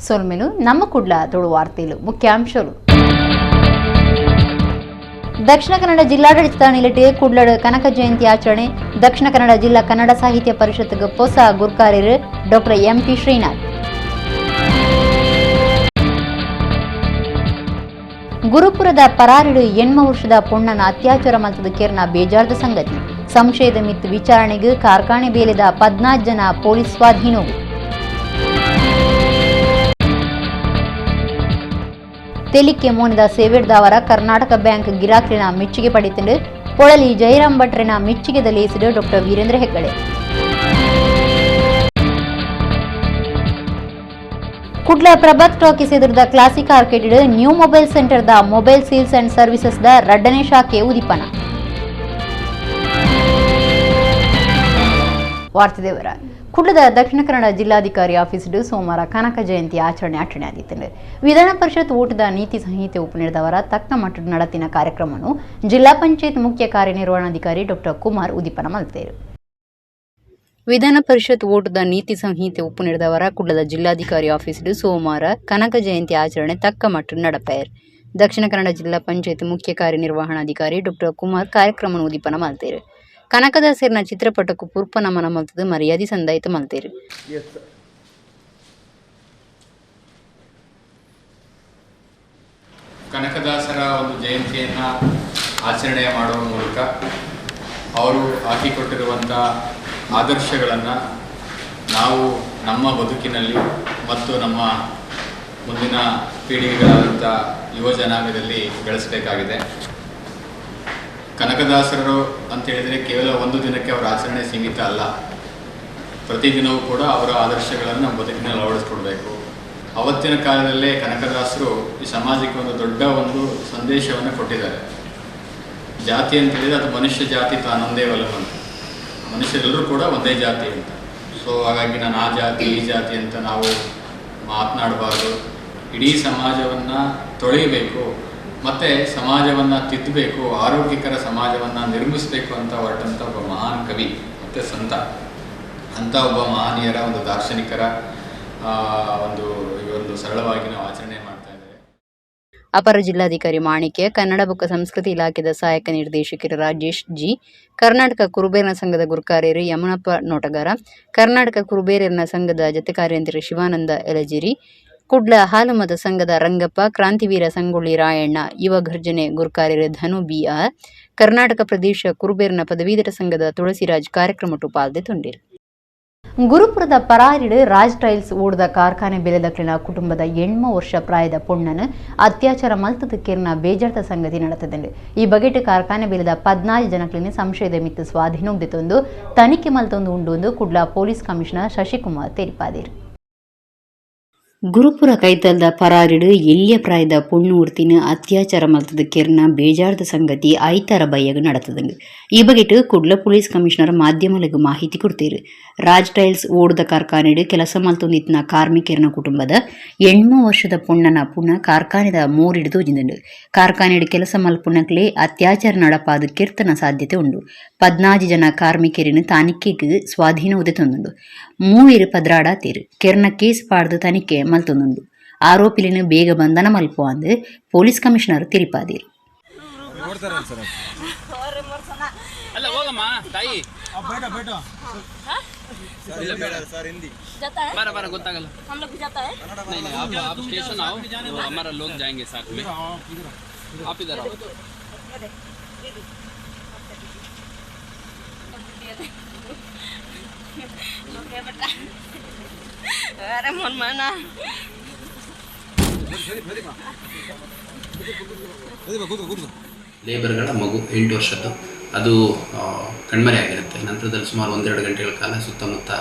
ಸೋಲ್ಮೆನು ನಮ್ಮ ಕುಡ್ಲ ತುಳು ವಾರ್ತೆಲು ಮುಖ್ಯಾಂಶಗಳು. ದಕ್ಷಿಣ ಕನ್ನಡ ಜಿಲ್ಲಾಡಳಿತ ನಿಲಟೆ ಕುಡ್ಲಡ್ ಕನಕ ಜಯಂತಿ ಆಚರಣೆ. ದಕ್ಷಿಣ ಕನ್ನಡ ಜಿಲ್ಲಾ ಕನ್ನಡ ಸಾಹಿತ್ಯ ಪರಿಷತ್ಗೆ ಹೊಸ ಗುರ್ಕಾರ್ಯರು ಡಾಕ್ಟರ್ ಎಂಪಿ ಶ್ರೀನಾಥ್. ಗುರುಪುರದ ಪರಾರಿಡು 8 ವರ್ಷದ ಪೊಣ್ಣನ ಅತ್ಯಾಚಾರ ಮಲ್ತದ ಕೇರ್ನ ಬೇಜಾರದ ಸಂಗತಿ. ಸಂಶಯದ ಮಿತ್ ವಿಚಾರಣೆಗೆ ಕಾರ್ಖಾನೆ ಬೇಲೆದ 14 ಜನ ಪೊಲೀಸ್ ಸ್ವಾಧೀನ. ತೆಲಿಕೆ ಮೋನಿದ ಸೇವೆಡ್ದವರ ಕರ್ನಾಟಕ ಬ್ಯಾಂಕ್ ಗಿರಾಕಿನ ಮೆಚ್ಚುಗೆ ಪಡೆತಂಡು ಪೊಳಲಿ ಜಯರಾಮ್ ಭಟ್ರನ ಮೆಚ್ಚುಗೆದ ಲೇಸಿದ ಡಾಕ್ಟರ್ ವೀರೇಂದ್ರ ಹೆಗ್ಗಡೆ. ಕುಡ್ಲ ಪ್ರಭಾತ್ ಟಾಕೀಸ್ ಎದುರದ classic arcade new mobile centre ದ ಮೊಬೈಲ್ ಸೇಲ್ಸ್ ಅಂಡ್ ಸರ್ವಿಸಸ್ ದ 2ನೇ ಶಾಖೆ ಉದಿಪನ. ವಾರ್ತೆದೇವರ ಕುಡ್ಲದ ದಕ್ಷಿಣ ಕನ್ನಡ ಜಿಲ್ಲಾಧಿಕಾರಿ ಆಫೀಸ್ ಸೋಮವಾರ ಕನಕ ಜಯಂತಿ ಆಚರಣೆ ಆದಿತ್ತು. ವಿಧಾನ ಪರಿಷತ್ ಓಟದ ನೀತಿ ಸಂಹಿತೆ ಉಪನಿರ್ದವರ ತಕ್ಕ ಮಟ್ಟದ ನಡತಿನ ಕಾರ್ಯಕ್ರಮವನ್ನು ಜಿಲ್ಲಾ ಪಂಚಾಯತ್ ಮುಖ್ಯ ಕಾರ್ಯನಿರ್ವಹಣಾಧಿಕಾರಿ ಡಾಕ್ಟರ್ ಕುಮಾರ್ ಉದಿಪನ ಮಲ್ತೇರು. ವಿಧಾನ ಪರಿಷತ್ ಓಟದ ನೀತಿ ಸಂಹಿತೆ ಉಪನಿರ್ದವರ ಕುಡ್ಲದ ಜಿಲ್ಲಾಧಿಕಾರಿ ಆಫೀಸ್ ಸೋಮವಾರ ಕನಕ ಜಯಂತಿ ಆಚರಣೆ ತಕ್ಕ ಮಟ್ಟದ ನಡಪೇರು. ದಕ್ಷಿಣ ಕನ್ನಡ ಜಿಲ್ಲಾ ಪಂಚಾಯತ್ ಮುಖ್ಯ ಕಾರ್ಯನಿರ್ವಹಣಾಧಿಕಾರಿ ಡಾಕ್ಟರ್ ಕುಮಾರ್ ಕಾರ್ಯಕ್ರಮ ಉದಿಪನ ಮಲ್ತೇರು. ಕನಕದಾಸರ್ನ ಚಿತ್ರಪಟಕ್ಕೂ ಪೂರ್ಪ ನಮನ ಮಲ್ತದ ಮರ್ಯಾದೆ ಸಂದಾಯಿತ ಮಲ್ತೇರು. ಕನಕದಾಸರ ಒಂದು ಜಯಂತಿಯನ್ನು ಆಚರಣೆ ಮಾಡುವ ಮೂಲಕ ಅವರು ಹಾಕಿಕೊಟ್ಟಿರುವಂಥ ಆದರ್ಶಗಳನ್ನು ನಾವು ನಮ್ಮ ಬದುಕಿನಲ್ಲಿ ಮತ್ತು ನಮ್ಮ ಮುಂದಿನ ಪೀಳಿಗೆಗಳಾದಂಥ ಯುವ ಜನಾಂಗದಲ್ಲಿ ಬೆಳೆಸಬೇಕಾಗಿದೆ. ಕನಕದಾಸರು ಅಂತ ಹೇಳಿದರೆ ಕೇವಲ ಒಂದು ದಿನಕ್ಕೆ ಅವರ ಆಚರಣೆ ಸೀಮಿತ ಅಲ್ಲ. ಪ್ರತಿದಿನವೂ ಕೂಡ ಅವರ ಆದರ್ಶಗಳನ್ನು ನಮ್ಮ ಬದುಕಿನಲ್ಲಿ ಅಳವಡಿಸ್ಕೊಡ್ಬೇಕು. ಅವತ್ತಿನ ಕಾಲದಲ್ಲೇ ಕನಕದಾಸರು ಈ ಸಮಾಜಕ್ಕೆ ಒಂದು ದೊಡ್ಡ ಒಂದು ಸಂದೇಶವನ್ನು ಕೊಟ್ಟಿದ್ದಾರೆ. ಜಾತಿ ಅಂತ ಹೇಳಿದರೆ ಅದು ಮನುಷ್ಯ ಜಾತಿ ತಾನೊಂದೇ ಒಲವು ಅಂತ, ಮನುಷ್ಯರೆಲ್ಲರೂ ಕೂಡ ಒಂದೇ ಜಾತಿ ಅಂತ. ಸೊ ಹಾಗಾಗಿ ನಾನು ಆ ಜಾತಿ ಈ ಜಾತಿ ಅಂತ ನಾವು ಮಾತನಾಡಬಾರ್ದು. ಇಡೀ ಸಮಾಜವನ್ನು ತೊಳೆಯಬೇಕು ಮತ್ತು ಸಮಾಜವನ್ನು ತಿದ್ದಬೇಕು, ಆರೋಗ್ಯಕರ ಸಮಾಜವನ್ನು ನಿರ್ಮಿಸಬೇಕು ಅಂತ ಹೊರಟಂಥ ಒಬ್ಬ ಮಹಾನ್ ಕವಿ ಮತ್ತು ಸಂತ. ಅಂಥ ಒಬ್ಬ ಮಹನೀಯರ ಒಂದು ದಾರ್ಶನಿಕರ ಒಂದು ಸರಳವಾಗಿ ನಾವು ಆಚರಣೆ ಮಾಡ್ತಾ ಇದ್ದೇವೆ. ಅಪರ ಜಿಲ್ಲಾಧಿಕಾರಿ ಮಾಣಿಕ್ಯ, ಕನ್ನಡ ಬುಕ್ಕ ಸಂಸ್ಕೃತಿ ಇಲಾಖೆಯ ಸಹಾಯಕ ನಿರ್ದೇಶಕರು ರಾಜೇಶ್ ಜಿ, ಕರ್ನಾಟಕ ಕುರುಬೇರನ ಸಂಘದ ಗುರುಕಾರ್ಯರು ಯಮನಪ್ಪ ನೋಟಗಾರ, ಕರ್ನಾಟಕ ಕುರುಬೇರನ ಸಂಘದ ಜತೆ ಕಾರ್ಯಂತರ ಶಿವಾನಂದ ಎಲಜಿರಿ, ಕುಡ್ಲ ಹಾಲುಮತ ಸಂಘದ ರಂಗಪ್ಪ, ಕ್ರಾಂತಿವೀರ ಸಂಗೊಳ್ಳಿ ರಾಯಣ್ಣ, ಯುವ ಘರ್ಜನೆ ಗುರುಕಾರ್ಯರು ಧನು BR, ಕರ್ನಾಟಕ ಪ್ರದೇಶ ಕುರುಬೇರನ ಪದವೀಧರ ಸಂಘದ ತುಳಸಿರಾಜ್ ಕಾರ್ಯಕ್ರಮ ಪಾಲ್ಗೊಂಡಿರು. ಗುರುಪುರದ ಪರಾರಿಡು ರಾಜ್ ಟೈಲ್ಸ್ ಓಡದ ಕಾರ್ಖಾನೆ ಬೆಲೆದಕ್ಲಿನ ಕುಟುಂಬದ 8 ವರ್ಷ ಪ್ರಾಯದ ಪೊಣ್ಣನ ಅತ್ಯಾಚಾರ ಮಲ್ತದ ಕೇರ್ನ ಬೇಜಾರದ ಸಂಗತಿ ನಡೆತದಂಡು. ಈ ಬಗೆಟ್ ಕಾರ್ಖಾನೆ ಬೆಲೆದ 14 ಜನಕ್ಲಿನ ಸಂಶಯದ ಮಿತ್ತು ಸ್ವಾಧೀನೊಂದಿತೊಂದು ತನಿಖೆ ಮಲ್ತೊಂದು ಉಂಡು ಕುಡ್ಲ ಪೊಲೀಸ್ ಕಮಿಷನರ್ ಶಶಿಕುಮಾರ್ ತೆರಿಪಾದಿರು. ಗುರುಪುರ ಕೈತಲ್ದ ಪರಾರಿಡು ಎಲ್ಲಿಯ ಪ್ರಾಯದ ಪೊಣ್ಣೂರ್ತಿನ ಅತ್ಯಾಚಾರ ಮಲ್ತದ ಕೇರ್ನ ಬೇಜಾರದ ಸಂಗತಿ ಐತಾರ ಬಯ್ಯಾಗ ನಡೆತದಂಡು. ಈ ಬಗೆಟ್ ಕುಡ್ಲ ಪೊಲೀಸ್ ಕಮಿಷನರ್ ಮಾಧ್ಯಮಗಳಿಗೆ ಮಾಹಿತಿ ಕೊಡ್ತೀರು. ರಾಜ್ ಟೈಲ್ಸ್ ಓಡದ ಕಾರ್ಖಾನೆಡು ಕೆಲಸ ಮಲ್ತೊಂದಿತ್ತಿನ ಕಾರ್ಮಿಕರನ ಕುಟುಂಬದ 8 ವರ್ಷದ ಪೊಣ್ಣನ ಪುನಃ ಕಾರ್ಖಾನೆದ ಮೂರಿಡು ತೋಜಿಂದು. ಕಾರ್ಖಾನೆಡು ಕೆಲಸ ಮಲ್ಪುನಕ್ಲೆ ಅತ್ಯಾಚಾರ ನಡಪಾದ ಕೆರ್ತನ ಸಾಧ್ಯತೆ ಉಂಡು. 14 ಜನ ಕಾರ್ಮಿಕರಿನ ತನಿಖೆಗೆ ಸ್ವಾಧೀನ ಉದೆತೊಂದುಂಡು. 3 ಪದ್ರಾಡಾತೀರು. ಕೆರ್ನ ಕೇಸ್ ಪಾಡ್ದು ತನಿಖೆ ಮಲ್ತೊಂದುಂಡು. ಆರೋಪಿಲಿನ ಬೇಗ ಬಂಧನ ಮಲ್ಪು ಅಂದು ಪೊಲೀಸ್ ಕಮಿಷನರ್ ತಿರಿಪಾದಿರು. ಲೇಬರ್ಗಳ ಮಗು 8 ವರ್ಷದ್ದು, ಅದು ಕಣ್ಮರೆ ಆಗಿರುತ್ತೆ. ನಂತರದಲ್ಲಿ ಸುಮಾರು 1-2 ಗಂಟೆಗಳ ಕಾಲ ಸುತ್ತಮುತ್ತ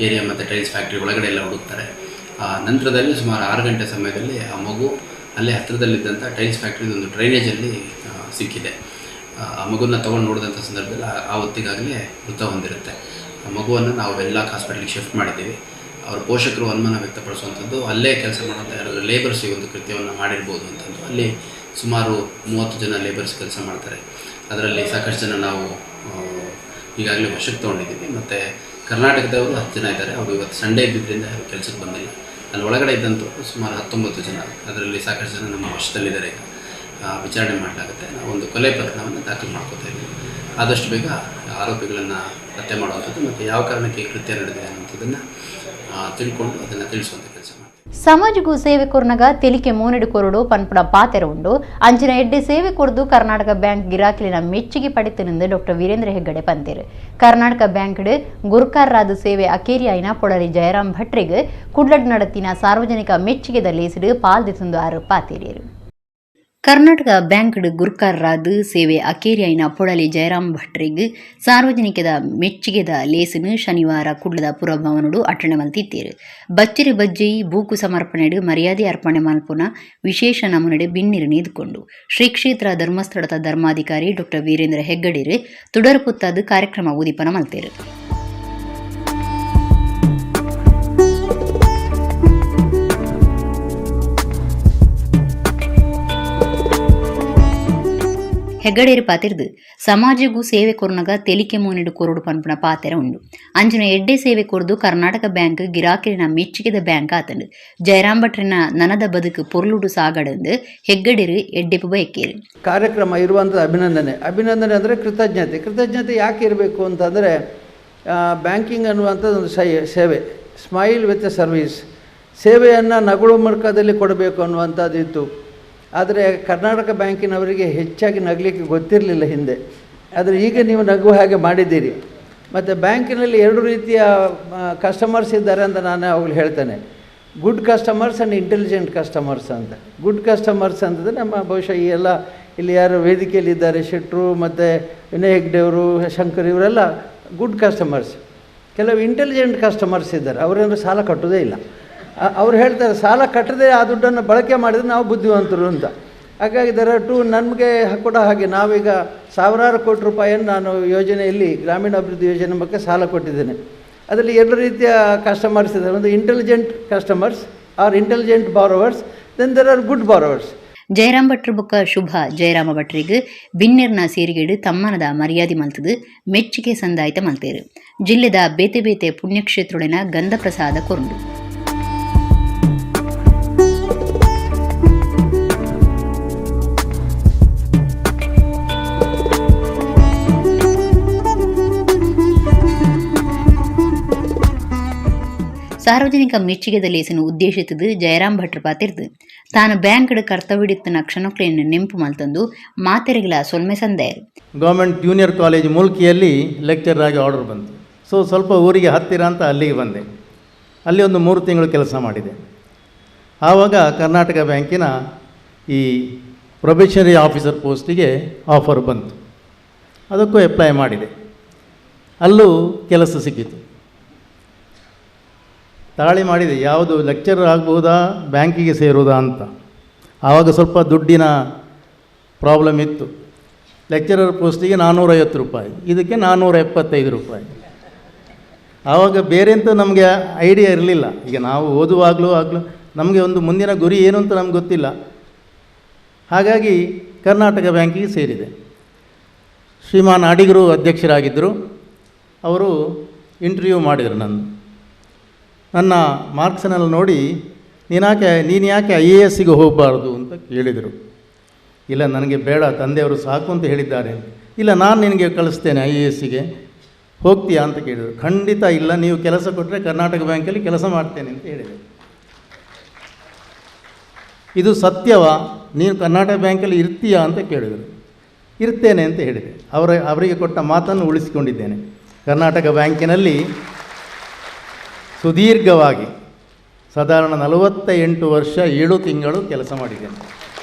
ಏರಿಯಾ ಮತ್ತು ಟೈಲ್ಸ್ ಫ್ಯಾಕ್ಟ್ರಿ ಒಳಗಡೆ ಎಲ್ಲ ಹುಡುಕ್ತಾರೆ. ನಂತರದಲ್ಲಿ ಸುಮಾರು 6 ಗಂಟೆ ಸಮಯದಲ್ಲಿ ಆ ಮಗು ಅಲ್ಲೇ ಹತ್ತಿರದಲ್ಲಿದ್ದಂಥ ಟೈಲ್ಸ್ ಫ್ಯಾಕ್ಟ್ರಿದೊಂದು ಡ್ರೈನೇಜಲ್ಲಿ ಸಿಕ್ಕಿದೆ. ಆ ಮಗುನ ತೊಗೊಂಡು ನೋಡಿದಂಥ ಸಂದರ್ಭದಲ್ಲಿ ಆ ಹೊತ್ತಿಗಾಗಲೇ ಮೃತ ಹೊಂದಿರುತ್ತೆ. ಆ ಮಗುವನ್ನು ನಾವು ವೆನ್ಲಾಕ್ ಹಾಸ್ಪಿಟಲ್ಗೆ ಶಿಫ್ಟ್ ಮಾಡಿದ್ದೀವಿ. ಅವರ ಪೋಷಕರು ಅನುಮಾನ ವ್ಯಕ್ತಪಡಿಸುವಂಥದ್ದು ಅಲ್ಲೇ ಕೆಲಸ ಮಾಡುವಂಥ ಯಾರಾದರೂ ಲೇಬರ್ಸ್ ಈ ಒಂದು ಕೃತ್ಯವನ್ನು ಮಾಡಿರ್ಬೋದು ಅಂತಂದು. ಅಲ್ಲಿ ಸುಮಾರು 30 ಜನ ಲೇಬರ್ಸ್ ಕೆಲಸ ಮಾಡ್ತಾರೆ. ಅದರಲ್ಲಿ ಸಾಕಷ್ಟು ಜನ ನಾವು ಈಗಾಗಲೇ ವಶಕ್ಕೆ ತೊಗೊಂಡಿದ್ದೀವಿ. ಮತ್ತು ಕರ್ನಾಟಕದವರು 10 ಜನ ಇದ್ದಾರೆ. ಅವರು ಇವತ್ತು ಸಂಡೇ ಇದ್ದಿದ್ದರಿಂದ ಕೆಲಸಕ್ಕೆ ಬಂದಿಲ್ಲ. ಅಲ್ಲಿ ಒಳಗಡೆ ಇದ್ದಂಥವ್ರು ಸುಮಾರು 19 ಜನ, ಅದರಲ್ಲಿ ಸಾಕಷ್ಟು ಜನ ನಮ್ಮ ವಶದಲ್ಲಿದ್ದಾರೆ. ಈಗ ವಿಚಾರಣೆ ಮಾಡಲಾಗುತ್ತೆ. ನಾವು ಒಂದು ಕೊಲೆ ಪ್ರಕರಣವನ್ನು ದಾಖಲು ಮಾಡ್ಕೋತಾ ಇದ್ದೀವಿ. ಆದಷ್ಟು ಬೇಗ ಆರೋಪಿಗಳನ್ನು ಪತ್ತೆ ಮಾಡುವಂಥದ್ದು ಮತ್ತು ಯಾವ ಕಾರಣಕ್ಕೆ ಕೃತ್ಯ ನಡೆದಿದೆ ಅನ್ನೋಂಥದ್ದನ್ನು ತಿಳ್ಕೊಂಡು ಅದನ್ನು ತಿಳಿಸುವಂಥ ಕೆಲಸ ಮಾಡ್ತೀವಿ. ಸಮಾಜಗೂ ಸೇವೆ ಕೊರ್ನಗ ತೆಲಿಕೆ ಮೂನೆಡು ಕೊರಡು ಪನ್ಪುಡ ಪಾತೆರ ಉಂಡು ಅಂಚಿನ ಎಡ್ಡೆ ಸೇವೆ ಕೊರ್ದು ಕರ್ನಾಟಕ ಬ್ಯಾಂಕ್ ಗಿರಾಕಿಲಿನ ಮೆಚ್ಚುಗೆ ಪಡಿತನೆಂದು ಡಾಕ್ಟರ್ ವೀರೇಂದ್ರ ಹೆಗ್ಗಡೆ ಪಂತೇರು. ಕರ್ನಾಟಕ ಬ್ಯಾಂಕ್ ಗುರುಕಾರರಾದ ಸೇವೆ ಅಕೇರಿ ಆಯ್ನ ಪೊಡಲಿ ಜಯರಾಮ್ ಭಟ್ರಿಗೆ ಕುಡ್ಲಡ್ ನಡತಿನ ಸಾರ್ವಜನಿಕ ಮೆಚ್ಚುಗೆದ ಲೇಸಿಡು ಪಾಲ್ದಿತುಂದು ಆರು ಪಾತೇರಿಯರು. ಕರ್ನಾಟಕ ಬ್ಯಾಂಕ್ ಗುರುಕಾರರಾದ ಸೇವೆ ಅಕೇರಿಯೈನ ಪೊಡಲಿ ಜಯರಾಮ್ ಭಟ್ರಿಗ್ ಸಾರ್ವಜನಿಕದ ಮೆಚ್ಚುಗೆದ ಲೇಸನು ಶನಿವಾರ ಕುಡ್ಲದ ಪುರಭವನಡು ಅಟಣೆ ಮಲ್ತಿದ್ದೇರು. ಬಚ್ಚರಿ ಬಜ್ಜಿ ಬೂಕು ಸಮರ್ಪಣೆಡು ಮರ್ಯಾದೆ ಅರ್ಪಣೆ ಮಲ್ಪುನ ವಿಶೇಷ ನಮೂನೆಡೆ ಬಿನ್ನಿರು ನೀದುಕೊಂಡು ಶ್ರೀ ಕ್ಷೇತ್ರ ಧರ್ಮಸ್ಥಳದ ಧರ್ಮಾಧಿಕಾರಿ ಡಾಕ್ಟರ್ ವೀರೇಂದ್ರ ಹೆಗ್ಗಡಿರು ತುಡರು ಪುತ್ತದ ಕಾರ್ಯಕ್ರಮ ಉದಿಪನ ಮಲ್ತೇರು. ಹೆಗ್ಗಡೇರು ಪಾತಿರ್ದು ಸಮಾಜಗೂ ಸೇವೆ ಕೊರ್ನಗ ತೆಲಿಕೆ ಮೂನೆಡು ಕೊರಡು ಪನ್ಪುನ ಪಾತೆರ ಉಂಡು. ಅಂಚಿನ ಎಡ್ಡೆ ಸೇವೆ ಕೊರ್ದು ಕರ್ನಾಟಕ ಬ್ಯಾಂಕ್ ಗಿರಾಕಿರಿನ ಮೆಚ್ಚುಗೆದ ಬ್ಯಾಂಕ್ ಆತಂಡು ಜಯರಾಮ್ ಭಟ್ರಿನ ನನದ ಬದುಕು ಪೊರ್ಲುಡು ಸಾಗಡಂದು ಹೆಗ್ಗಡೇರು ಎಡ್ಡೆಪು ಬಯಕೇರು. ಕಾರ್ಯಕ್ರಮ ಇರುವಂಥದ್ದು ಅಭಿನಂದನೆ ಅಂದರೆ ಕೃತಜ್ಞತೆ ಯಾಕೆ ಇರಬೇಕು ಅಂತಂದರೆ ಬ್ಯಾಂಕಿಂಗ್ ಅನ್ನುವಂಥದ್ದು ಒಂದು ಸೇವೆ, ಸ್ಮೈಲ್ ವಿತ್ ಎ ಸರ್ವೀಸ್, ಸೇವೆಯನ್ನು ನಗುಳು ಮುಖದಲ್ಲಿ ಕೊಡಬೇಕು ಅನ್ನುವಂಥದ್ದು ಇತ್ತು. ಆದರೆ ಕರ್ನಾಟಕ ಬ್ಯಾಂಕಿನವರಿಗೆ ಹೆಚ್ಚಾಗಿ ನಗಲಿಕ್ಕೆ ಗೊತ್ತಿರಲಿಲ್ಲ ಹಿಂದೆ. ಆದರೆ ಈಗ ನೀವು ನಗುವ ಹಾಗೆ ಮಾಡಿದ್ದೀರಿ. ಮತ್ತು ಬ್ಯಾಂಕಿನಲ್ಲಿ 2 ರೀತಿಯ ಕಸ್ಟಮರ್ಸ್ ಇದ್ದಾರೆ ಅಂತ ನಾನು ಅವಾಗಲೂ ಹೇಳ್ತೇನೆ. Good customers and intelligent customers ಅಂತ. ಗುಡ್ ಕಸ್ಟಮರ್ಸ್ ಅಂತಂದರೆ ನಮ್ಮ ಬಹುಶಃ ಈ ಎಲ್ಲ ಇಲ್ಲಿ ಯಾರು ವೇದಿಕೆಯಲ್ಲಿದ್ದಾರೆ, ಶೆಟ್ಟರು ಮತ್ತು ವಿನಯ್ ಹೆಗ್ಡೆಯವರು, ಶಂಕರ್, ಇವರೆಲ್ಲ ಗುಡ್ ಕಸ್ಟಮರ್ಸ್. ಕೆಲವು ಇಂಟೆಲಿಜೆಂಟ್ ಕಸ್ಟಮರ್ಸ್ ಇದ್ದಾರೆ, ಅವರೇನು ಸಾಲ ಕಟ್ಟೋದೇ ಇಲ್ಲ. ಅವ್ರು ಹೇಳ್ತಾರೆ ಸಾಲ ಕಟ್ಟದೆ ಆ ದುಡ್ಡನ್ನು ಬಳಕೆ ಮಾಡಿದರೆ ನಾವು ಬುದ್ಧಿವಂತರು ಅಂತ. ಹಾಗಾಗಿ ನಮಗೆ ಕೂಡ ಹಾಗೆ ನಾವೀಗ ಸಾವಿರಾರು ಕೋಟಿ ರೂಪಾಯಿಯನ್ನು ನಾನು ಯೋಜನೆಯಲ್ಲಿ ಗ್ರಾಮೀಣಾಭಿವೃದ್ಧಿ ಯೋಜನೆ ಬಗ್ಗೆ ಸಾಲ ಕೊಟ್ಟಿದ್ದೇನೆ. ಅದರಲ್ಲಿ 2 ರೀತಿಯ ಕಸ್ಟಮರ್ಸ್ ಇದ್ದಾರೆ. ಒಂದು intelligent customers are intelligent borrowers, then there are good borrowers. Jayaram ಭಟ್ರ ಬೊಕ್ಕ ಶುಭ ಜಯರಾಮ ಭಟ್ರಿಗೆ ಬಿನ್ನೆರ್ನ ಸೇರಿಗೆಡು ತಮ್ಮನದ ಮರ್ಯಾದೆ ಮಲ್ತದು ಮೆಚ್ಚುಗೆ ಸಂದಾಯಿತ ಮಲ್ತೇರು. ಜಿಲ್ಲೆದ ಬೇತೆ ಬೇತೆ ಪುಣ್ಯಕ್ಷೇತ್ರೊಳನ ಗಂಧ ಪ್ರಸಾದ ಕೊರಂಡು. ಸಾರ್ವಜನಿಕ ಮೆಚ್ಚುಗೆದ ಲೇಸನು ಉದ್ದೇಶಿಸಿದ್ದು ಜಯರಾಮ್ ಭಟ್ರ ಪಾತಿರ್ದು ತಾನು ಬ್ಯಾಂಕ್ಡ್ ಕರ್ತವ್ಯಡಿತ್ತನ ಕ್ಷಣಕ್ಲೆಯನ್ನು ನೆಂಪು ಮಲ್ತಂದು ಮಾತೆರೆಗಳ ಸೊಲ್ಮೆ ಸಂದಾಯರು. ಗೌರ್ಮೆಂಟ್ ಜೂನಿಯರ್ ಕಾಲೇಜ್ ಮುಲ್ಕಿಯಲ್ಲಿ ಲೆಕ್ಚರ್ ಆಗಿ ಆರ್ಡರ್ ಬಂತು. ಸ್ವಲ್ಪ ಊರಿಗೆ ಹತ್ತಿರ ಅಂತ ಅಲ್ಲಿಗೆ ಬಂದೆ. ಅಲ್ಲಿ ಒಂದು 3 ತಿಂಗಳು ಕೆಲಸ ಮಾಡಿದೆ. ಆವಾಗ ಕರ್ನಾಟಕ ಬ್ಯಾಂಕಿನ ಈ ಪ್ರೊಬೇಷನರಿ ಆಫೀಸರ್ ಪೋಸ್ಟಿಗೆ ಆಫರ್ ಬಂತು. ಅದಕ್ಕೂ ಅಪ್ಲೈ ಮಾಡಿದೆ. ಅಲ್ಲೂ ಕೆಲಸ ಸಿಕ್ಕಿತು. ತಾಳಿ ಮಾಡಿದೆ, ಯಾವುದು ಲೆಕ್ಚರರ್ ಆಗ್ಬೋದಾ ಬ್ಯಾಂಕಿಗೆ ಸೇರೋದಾ ಅಂತ. ಆವಾಗ ಸ್ವಲ್ಪ ದುಡ್ಡಿನ ಪ್ರಾಬ್ಲಮ್ ಇತ್ತು. ಲೆಕ್ಚರರ್ ಪೋಸ್ಟಿಗೆ 450 ರೂಪಾಯಿ, ಇದಕ್ಕೆ 475 ರೂಪಾಯಿ. ಆವಾಗ ಬೇರೆ ಅಂತ ನಮಗೆ ಐಡಿಯಾ ಇರಲಿಲ್ಲ. ಈಗ ನಾವು ಓದುವಾಗಲೂ ನಮಗೆ ಒಂದು ಮುಂದಿನ ಗುರಿ ಏನು ಅಂತ ನಮ್ಗೆ ಗೊತ್ತಿಲ್ಲ. ಹಾಗಾಗಿ ಕರ್ನಾಟಕ ಬ್ಯಾಂಕಿಗೆ ಸೇರಿದೆ. ಶ್ರೀಮಾನ್ ಅಡಿಗರು ಅಧ್ಯಕ್ಷರಾಗಿದ್ದರು. ಅವರು ಇಂಟರ್ವ್ಯೂ ಮಾಡಿದರು. ನನ್ನ ಮಾರ್ಕ್ಸನ್ನೆಲ್ಲ ನೋಡಿ ನೀನು ಯಾಕೆ IASಗೆ ಹೋಗಬಾರ್ದು ಅಂತ ಕೇಳಿದರು. ಇಲ್ಲ, ನನಗೆ ಬೇಡ, ತಂದೆಯವರು ಸಾಕು ಅಂತ ಹೇಳಿದ್ದಾರೆ. ಇಲ್ಲ, ನಾನು ನಿನಗೆ ಕಳಿಸ್ತೇನೆ IASಗೆ, ಹೋಗ್ತೀಯಾ ಅಂತ ಕೇಳಿದರು. ಖಂಡಿತ ಇಲ್ಲ, ನೀವು ಕೆಲಸ ಕೊಟ್ಟರೆ ಕರ್ನಾಟಕ ಬ್ಯಾಂಕಲ್ಲಿ ಕೆಲಸ ಮಾಡ್ತೇನೆ ಅಂತ ಹೇಳಿದೆ. ಇದು ಸತ್ಯವಾ, ನೀನು ಕರ್ನಾಟಕ ಬ್ಯಾಂಕಲ್ಲಿ ಇರ್ತೀಯಾ ಅಂತ ಕೇಳಿದರು. ಇರ್ತೇನೆ ಅಂತ ಹೇಳಿದೆ. ಅವರಿಗೆ ಕೊಟ್ಟ ಮಾತನ್ನು ಉಳಿಸಿಕೊಂಡಿದ್ದೇನೆ. ಕರ್ನಾಟಕ ಬ್ಯಾಂಕಿನಲ್ಲಿ ಸುದೀರ್ಘವಾಗಿ ಸಾಧಾರಣ 48 ವರ್ಷ 7 ತಿಂಗಳು ಕೆಲಸ ಮಾಡಿದ್ದೇನೆ.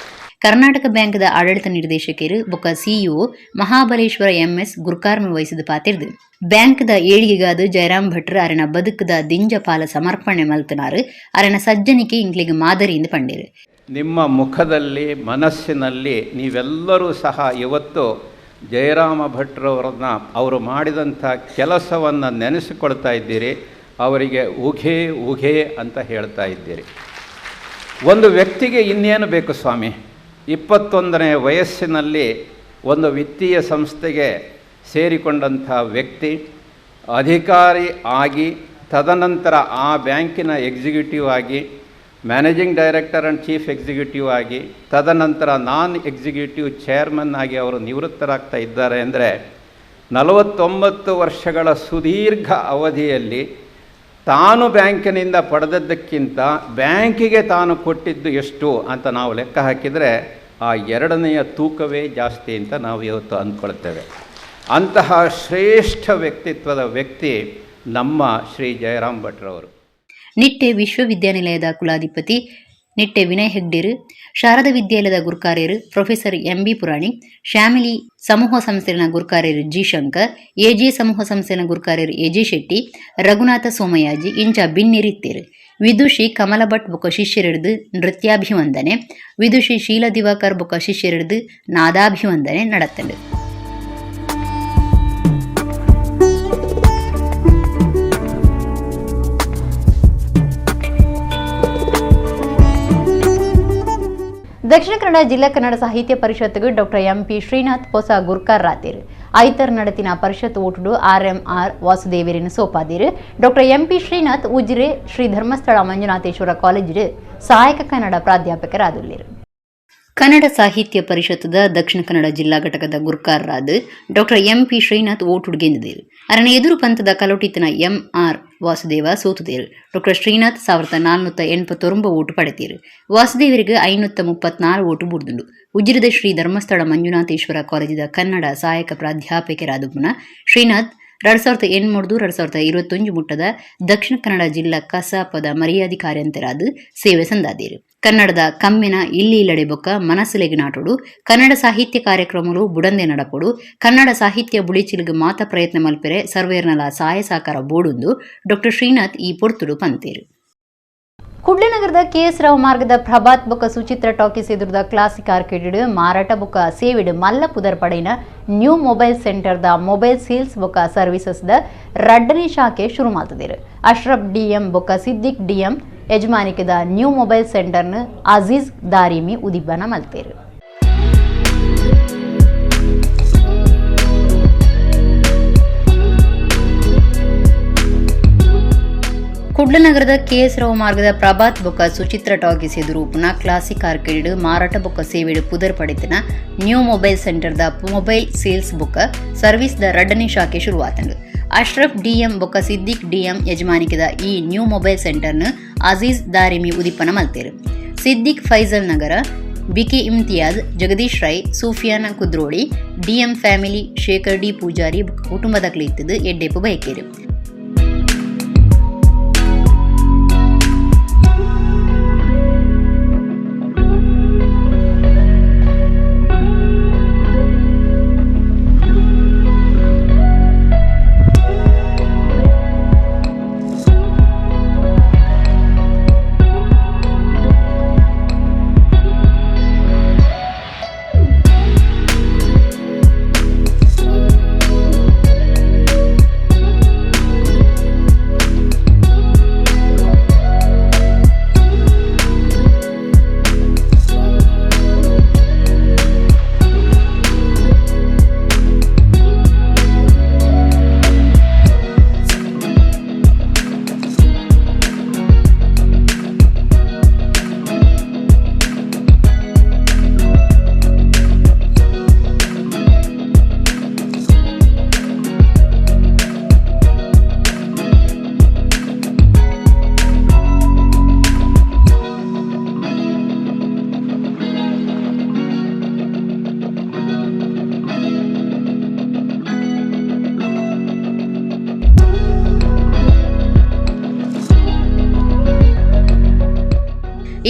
ಕರ್ನಾಟಕ ಬ್ಯಾಂಕ್ದ ಆಡಳಿತ ನಿರ್ದೇಶಕರು ಬೊಕ್ಕ ಸಿಇಒ ಮಹಾಬಲೇಶ್ವರ MS ಗುರುಕಾರ್ಮೆ ವಹಿಸಿದ ಪಾತಿರ್ದು ಬ್ಯಾಂಕ್ದ ಏಳಿಗೆಗಾದ ಜಯರಾಮ್ ಭಟ್ರು ಅರಣ ಬದುಕದ ದಿಂಜ ಪಾಲ ಸಮರ್ಪಣೆ ಮಲ್ತನಾರು ಅರಣ ಸಜ್ಜನಿಕೆ ಇಂಗ್ಲಿಗೆ ಮಾದರಿಯಿಂದ ಪಂಡೇರು. ನಿಮ್ಮ ಮುಖದಲ್ಲಿ ಮನಸ್ಸಿನಲ್ಲಿ ನೀವೆಲ್ಲರೂ ಸಹ ಇವತ್ತು ಜಯರಾಮ ಭಟ್ರವರನ್ನ ಅವರು ಮಾಡಿದಂಥ ಕೆಲಸವನ್ನು ನೆನೆಸಿಕೊಳ್ತಾ ಇದ್ದೀರಿ. ಅವರಿಗೆ ಉಘೆ ಉಘೆ ಅಂತ ಹೇಳ್ತಾ ಇದ್ದೀರಿ. ಒಂದು ವ್ಯಕ್ತಿಗೆ ಇನ್ನೇನು ಬೇಕು ಸ್ವಾಮಿ? 21ನೇ ವಯಸ್ಸಿನಲ್ಲಿ ಒಂದು ವಿತ್ತೀಯ ಸಂಸ್ಥೆಗೆ ಸೇರಿಕೊಂಡಂಥ ವ್ಯಕ್ತಿ ಅಧಿಕಾರಿ ಆಗಿ ತದನಂತರ ಆ ಬ್ಯಾಂಕಿನ ಎಕ್ಸಿಕ್ಯೂಟಿವ್ ಆಗಿ managing director and chief executive ಆಗಿ, ತದನಂತರ ನಾನ್ ಎಕ್ಸಿಕ್ಯೂಟಿವ್ ಚೇರ್ಮನ್ ಆಗಿ ಅವರು ನಿವೃತ್ತರಾಗ್ತಾ ಇದ್ದಾರೆ ಅಂದರೆ 49 ವರ್ಷಗಳ ಸುದೀರ್ಘ ಅವಧಿಯಲ್ಲಿ ತಾನು ಬ್ಯಾಂಕಿನಿಂದ ಪಡೆದದ್ದಕ್ಕಿಂತ ಬ್ಯಾಂಕಿಗೆ ತಾನು ಕೊಟ್ಟಿದ್ದು ಎಷ್ಟು ಅಂತ ನಾವು ಲೆಕ್ಕ ಹಾಕಿದರೆ ಆ ಎರಡನೆಯ ತೂಕವೇ ಜಾಸ್ತಿ ಅಂತ ನಾವು ಇವತ್ತು ಅಂದ್ಕೊಳ್ತೇವೆ. ಅಂತಹ ಶ್ರೇಷ್ಠ ವ್ಯಕ್ತಿತ್ವದ ವ್ಯಕ್ತಿ ನಮ್ಮ ಶ್ರೀ ಜಯರಾಮ್ ಭಟ್ರವರು. ನಿಟ್ಟೆ ವಿಶ್ವವಿದ್ಯಾನಿಲಯದ ಕುಲಾಧಿಪತಿ ನಿಟ್ಟೆ ವಿನಯ್ ಹೆಗ್ಡೇರು, ಶಾರದಾ ವಿದ್ಯಾಲಯದ ಗುರುಕಾರ್ಯರು ಪ್ರೊಫೆಸರ್ ಎಂಬಿ ಪುರಾಣಿಕ್, ಶ್ಯಾಮಿಲಿ ಸಮೂಹ ಸಂಸ್ಥೆನ ಗುರುಕಾರ್ಯರು ಜಿ ಶಂಕರ್, ಎಜೆ ಸಮೂಹ ಸಂಸ್ಥೆನ ಗುರುಕಾರ್ಯರು ಎಜೆ ಶೆಟ್ಟಿ, ರಘುನಾಥ ಸೋಮಯಾಜಿ ಇಂಚ ಬಿನ್ನಿರಿತ್ತೇರು. ವಿದುಷಿ ಕಮಲ ಭಟ್ ಬೊಕ್ಕ ಶಿಷ್ಯರಿಡ್ದು ನೃತ್ಯಾಭಿವಂದನೆ, ವಿದುಷಿ ಶೀಲ ದಿವಾಕರ್ ಬೊಕ್ಕ ಶಿಷ್ಯರಿಡ್ದು ನಾದಾಭಿವಂದನೆ ನಡತ್ತಂಡು. ದಕ್ಷಿಣ ಕನ್ನಡ ಜಿಲ್ಲಾ ಕನ್ನಡ ಸಾಹಿತ್ಯ ಪರಿಷತ್ಗೆ ಡಾಕ್ಟರ್ ಎಂಪಿ ಶ್ರೀನಾಥ್ ಹೊಸ ಗುರ್ಕಾರ್ ರಾತೀರು. ಐತರ್ ನಡತಿನ ಪರಿಷತ್ ಓಟುಡು ಆರ್ಎಂಆರ್ ವಾಸುದೇವರಿನ ಸೋಪಾದಿರು. ಡಾಕ್ಟರ್ ಎಂಪಿ ಶ್ರೀನಾಥ್ ಉಜಿರೆ ಶ್ರೀ ಧರ್ಮಸ್ಥಳ ಮಂಜುನಾಥೇಶ್ವರ ಕಾಲೇಜಿಡು ಸಹಾಯಕ ಕನ್ನಡ ಪ್ರಾಧ್ಯಾಪಕರಾದುಲ್ಲಿರು. ಕನ್ನಡ ಸಾಹಿತ್ಯ ಪರಿಷತ್ದ ದಕ್ಷಿಣ ಕನ್ನಡ ಜಿಲ್ಲಾ ಘಟಕದ ಗುರ್ಕಾರರಾದ ಡಾಕ್ಟರ್ ಎಂಪಿ ಶ್ರೀನಾಥ್ ಓಟುಡ್ಗೆಂದಿರು. ಅರಣ ಎದುರು ಪಂಥದ ಕಲೋಟಿತನ ಎಂಆರ್ ವಾಸುದೇವ ಸೋತುದೇರು. ಡಾಕ್ಟರ್ ಶ್ರೀನಾಥ್ 1489 ಓಟು ಪಡೆತೀರು. ವಾಸುದೇವರಿಗೆ 534 ಓಟು ಬುಡ್ದುಂಡು. ಉಜಿರದ ಶ್ರೀ ಧರ್ಮಸ್ಥಳ ಮಂಜುನಾಥೇಶ್ವರ ಕಾಲೇಜಿದ ಕನ್ನಡ ಸಹಾಯಕ ಪ್ರಾಧ್ಯಾಪಕರಾದ ಶ್ರೀನಾಥ್ 2008-2021 ಮುಟ್ಟದ ದಕ್ಷಿಣ ಕನ್ನಡ ಜಿಲ್ಲಾ ಕಸಾಪದ ಮರ್ಯಾದಿಕಾರ್ಯಂತರಾದ ಸೇವೆ ಸಂದಾದೇರು. ಕನ್ನಡದ ಕಮ್ಮಿನ ಇಲ್ಲಿಲ್ಲಡೆ ಬೊಕ್ಕ ಮನಸ್ಸುಲೆಗೆ ನಾಟೋಡು, ಕನ್ನಡ ಸಾಹಿತ್ಯ ಕಾರ್ಯಕ್ರಮಗಳು ಬುಡಂದೆ ನಡಪಡು, ಕನ್ನಡ ಸಾಹಿತ್ಯ ಬುಳಿಚಿಲಿಗೆ ಮಾತ ಪ್ರಯತ್ನ ಮಲ್ಪೆರೆ ಸರ್ವೇರ್ನಲ ಸಹಾಯ ಸಹಕಾರ ಬೋಡುಂದು ಡಾಕ್ಟರ್ ಶ್ರೀನಾಥ್ ಈ ಪೊರ್ತುಡು ಪಂತೇರು. ಕುಡ್ಲನಗರದ ಕೆಎಸ್ ರಾವ್ ಮಾರ್ಗದ ಪ್ರಭಾತ್ ಬೊಕ್ಕ ಸುಚಿತ್ರ ಟಾಕೀಸ್ ಎದುರದ ಕ್ಲಾಸಿಕ್ ಆರ್ಕಿಡ್ ಮಾರಾಟ ಬೊಕ್ಕ ಸೇವಿಡ್ ಮಲ್ಲ ಪುದರ್ ಪಡೆಯಿನ ನ್ಯೂ ಮೊಬೈಲ್ ಸೆಂಟರ್ದ ಮೊಬೈಲ್ ಸೇಲ್ಸ್ ಬೊಕ್ಕ ಸರ್ವಿಸಸ್ದ ರಡ್ಡನೇ ಶಾಖೆ ಶುರು ಮಾಡ್ತಿದ್ದೀರು. ಅಶ್ರಫ್ ಡಿಎಂ ಬೊಕ್ಕ ಸಿದ್ದಿಕ್ ಡಿಎಂ ಯಜಮಾನಿಕದ ನ್ಯೂ ಮೊಬೈಲ್ ಸೆಂಟರ್ನ ಅಜೀಜ್ ದಾರಿಮಿ ಉದಿಬ್ಬನ ಮಲ್ತೇರು. ಕುಡ್ಲನಗರದ ಕೆಎಸ್ ರಾವ್ ಮಾರ್ಗದ ಪ್ರಭಾತ್ ಬೊಕ್ಕ ಸುಚಿತ್ರ ಟಾಕೀಸ್ ಎದುರು ಪುನಃ ಕ್ಲಾಸಿಕ್ ಆರ್ಕಿಡ್ ಮಾರಾಟ ಬೊಕ್ಕ ಸೇವೆಡು ಪುದರ್ ಪಡೆತಿನ ನ್ಯೂ ಮೊಬೈಲ್ ಸೆಂಟರ್ದ ಮೊಬೈಲ್ ಸೇಲ್ಸ್ ಬೊಕ್ಕ ಸರ್ವಿಸ್ ದ ರಡ್ಡನೇ ಶಾಖೆ ಶುರುವಾತಂಡು. ಅಶ್ರಫ್ ಡಿಎಂ ಬೊಕ್ಕ ಸಿದ್ದಿಕ್ ಡಿಎಂ ಯಜಮಾನಿಕದ ಈ ನ್ಯೂ ಮೊಬೈಲ್ ಸೆಂಟರ್ನ ಅಜೀಜ್ ದಾರಿಮಿ ಉದಿಪ್ಪನ ಮಲ್ತೇರು. Siddiq Faizal Nagar, BK Imtiaz, Jagadish Rai, Sufiyana Kudroli, DM family, Shekhar D Poojari ಕುಟುಂಬದಕ್ಲಿ ಇತ್ತದು ಎಡ್ಡೆಪ್ಪು ಬಯಕೇರು.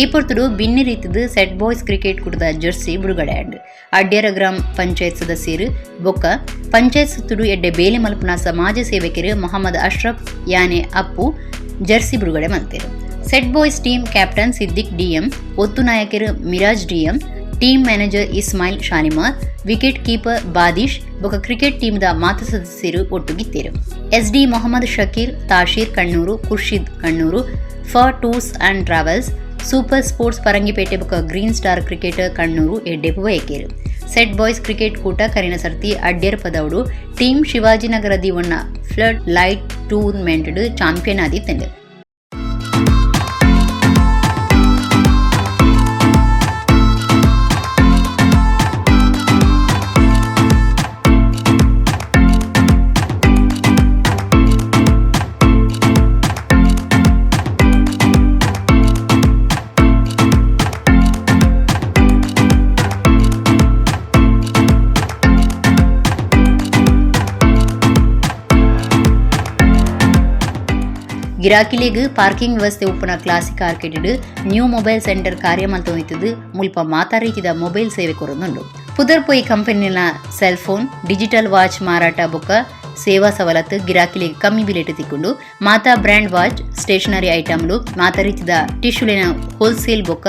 ಈ ಪೊರ್ತುಡು ಬಿನ್ನಿ ರೀತಿದು ಸೆಟ್ ಬಾಯ್ಸ್ ಕ್ರಿಕೆಟ್ ಕೂಟದ ಜರ್ಸಿ ಬಿಡುಗಡೆ ಆಂಡ್ ಅಡ್ಯರ ಗ್ರಾಮ ಪಂಚಾಯತ್ ಸದಸ್ಯರು ಬೊಕ್ಕ ಪಂಚಾಯತ್ ಸುತ್ತುಡು ಎಡ್ಡೆ ಬೇಲೆ ಮಲ್ಪನ ಸಮಾಜ ಸೇವಕರು ಮೊಹಮ್ಮದ್ ಅಶ್ರಫ್ ಯಾನೆ ಅಪ್ಪು ಜರ್ಸಿ ಬಿಡುಗಡೆ ಮಂತೇರು. Set Boys team captain Siddiq DM, ಒತ್ತು ನಾಯಕರು Miraj DM, team manager Ismail Shanimar, wicket keeper Badish ಬೊಕ್ಕ ಕ್ರಿಕೆಟ್ ಟೀಮ್ದ ಮಾತ ಸದಸ್ಯರು ಒಟ್ಟುಗಿತ್ತೇರು. SD Mohammed Shakir, Tashir Kannur, Khurshid Kannur, for Tours and Travels, Super Sports Parangipete ಬೊಕ್ಕ ಗ್ರೀನ್ ಸ್ಟಾರ್ ಕ್ರಿಕೆಟರ್ ಕಣ್ಣೂರು ಎಡ್ಡೆಪು ಬಯಕೇರು. ಸೆಟ್ ಬಾಯ್ಸ್ ಕ್ರಿಕೆಟ್ ಕೂಟ ಕರಿನ ಸರ್ತಿ ಅಡ್ಯರ್ ಪದವಡು ಟೀಮ್ ಶಿವಾಜಿನಗರ ದಿವಣ್ಣ ಫ್ಲಡ್ ಲೈಟ್ ಟೂರ್ನಮೆಂಟ್ ಚಾಂಪಿಯನ್ ಆದಿತ್ತಂಡು. ಗಿರಾಕಿಲಿಗ್ ಪಾರ್ಕಿಂಗ್ ವ್ಯವಸ್ಥೆ ಉಪ್ಪನ Classic Orchid New mobile Centre ಕಾರ್ಯಮಂತೊಯ್ತದು ಮುಲ್ಪ ಮಾತಾ ರೀತಿದ ಮೊಬೈಲ್ ಸೇವೆ ಕೊರೊಂದುಂಡು. ಪುದರ್ ಪೊಯ್ ಕಂಪನಿನ ಸೆಲ್ ಫೋನ್, ಡಿಜಿಟಲ್ ವಾಚ್ ಮಾರಾಟ ಬೊಕ್ಕ ಸೇವಾ ಸವಲತ್ತು ಗಿರಾಕಿಲಿಗೆ ಕಮ್ಮಿ ಬಿಲೆಟ್ ತಿಕ್ಕೊಂಡು ಮಾತಾ ಬ್ರ್ಯಾಂಡ್ ವಾಚ್, ಸ್ಟೇಷನರಿ ಐಟಮ್ಲು ಮಾತಾ ರೀತಿದ ಟಿಶ್ಯೂಲಿನ ಹೋಲ್ಸೇಲ್ ಬೊಕ್ಕ